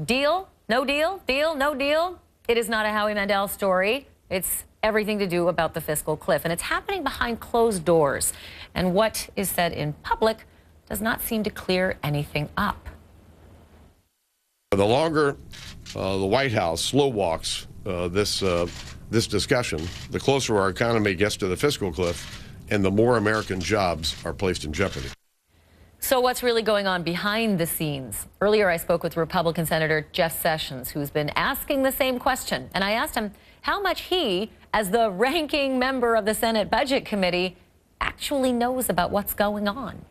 Deal? No deal? Deal? No deal? It is not a Howie Mandel story. It's everything to do about the fiscal cliff, and it's happening behind closed doors. And what is said in public does not seem to clear anything up. The longer the White House slow walks this discussion, the closer our economy gets to the fiscal cliff, and the more American jobs are placed in jeopardy. So what's really going on behind the scenes? Earlier, I spoke with Republican Senator Jeff Sessions, who's been asking the same question. And I asked him how much he, as the ranking member of the Senate Budget Committee, actually knows about what's going on.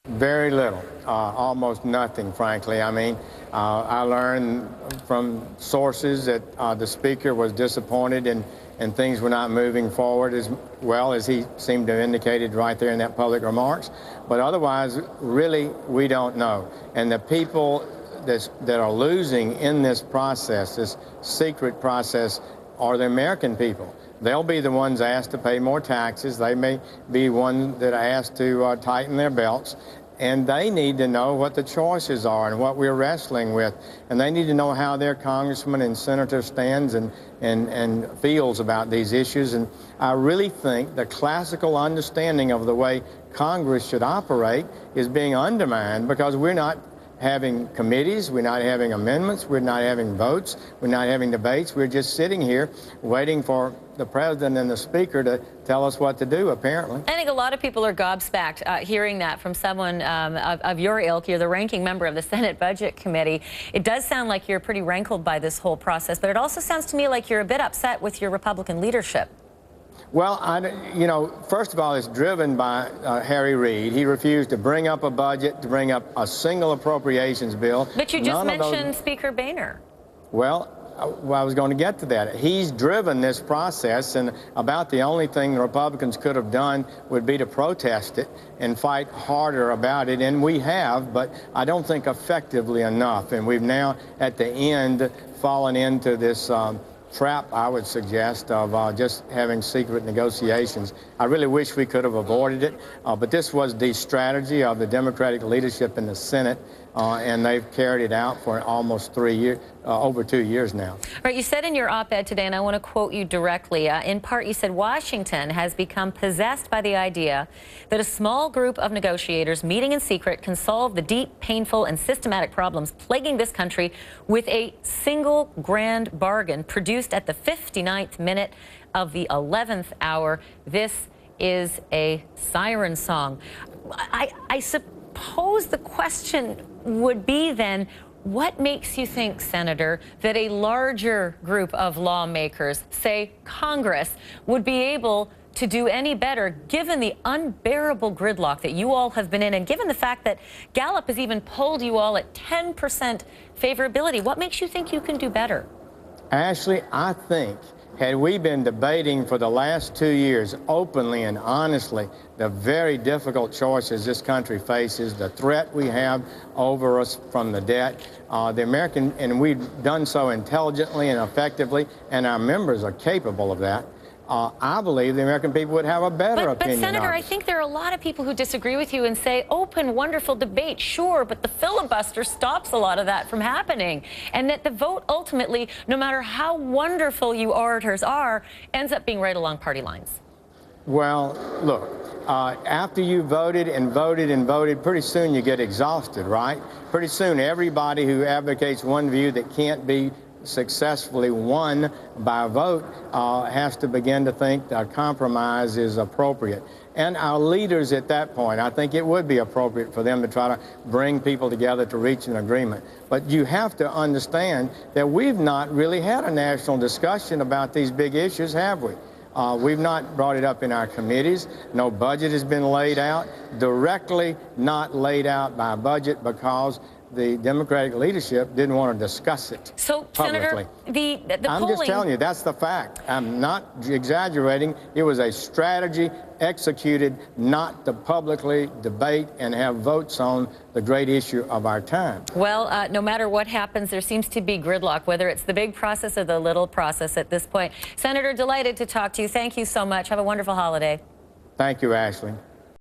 Very little, almost nothing, frankly. I mean, I learned from sources that the Speaker was disappointed and things were not moving forward as well as he seemed to have indicated right there in that public remarks. But otherwise, really, we don't know. And the people that are losing in this process, this secret process, are the American people. They'll be the ones asked to pay more taxes. They may be one that are asked to tighten their belts. And they need to know what the choices are and what we're wrestling with. And they need to know how their congressman and senator stands and feels about these issues. And I really think the classical understanding of the way Congress should operate is being undermined because we're not having committees, we're not having amendments, we're not having votes, we're not having debates. We're just sitting here waiting for the president and the speaker to tell us what to do, apparently. I think a lot of people are gobsmacked hearing that from someone of your ilk. You're the ranking member of the Senate Budget Committee. It does sound like you're pretty rankled by this whole process, but it also sounds to me like you're a bit upset with your Republican leadership. Well, you know, first of all, it's driven by Harry Reid. He refused to bring up a budget, to bring up a single appropriations bill. But you just mentioned Speaker Boehner. Well, I was going to get to that. He's driven this process, and about the only thing the Republicans could have done would be to protest it and fight harder about it, and we have, but I don't think effectively enough. And we've now, at the end, fallen into this trap, I would suggest, of just having secret negotiations. I really wish we could have avoided it, but this was the strategy of the Democratic leadership in the Senate, and they've carried it out for almost over 2 years now. All right, you said in your op-ed today, and I want to quote you directly, in part you said Washington has become possessed by the idea that a small group of negotiators meeting in secret can solve the deep, painful, and systematic problems plaguing this country with a single grand bargain produced at the 59th minute of the 11th hour. This is a siren song. I suppose the question would be then, what makes you think, Senator, that a larger group of lawmakers, say Congress, would be able to do any better given the unbearable gridlock that you all have been in and given the fact that Gallup has even polled you all at 10% favorability? What makes you think you can do better? Ashley, I think had we been debating for the last 2 years openly and honestly the very difficult choices this country faces, the threat we have over us from the debt, and we've done so intelligently and effectively, and our members are capable of that, I believe the American people would have a better opinion. But Senator, I think there are a lot of people who disagree with you and say, open, wonderful debate, sure, but the filibuster stops a lot of that from happening. And that the vote ultimately, no matter how wonderful you orators are, ends up being right along party lines. Well, look, after you voted and voted and voted, pretty soon you get exhausted, right? Pretty soon everybody who advocates one view that can't be successfully won by a vote has to begin to think that a compromise is appropriate. And our leaders at that point, I think it would be appropriate for them to try to bring people together to reach an agreement. But you have to understand that we've not really had a national discussion about these big issues, have we? We've not brought it up in our committees. No budget has been laid out, directly not laid out by budget because the Democratic leadership didn't want to discuss it publicly. Senator, the I'm polling... just telling you, that's the fact. I'm not exaggerating. It was a strategy executed not to publicly debate and have votes on the great issue of our time. Well, no matter what happens, there seems to be gridlock, whether it's the big process or the little process at this point. Senator, delighted to talk to you. Thank you so much. Have a wonderful holiday. Thank you, Ashley.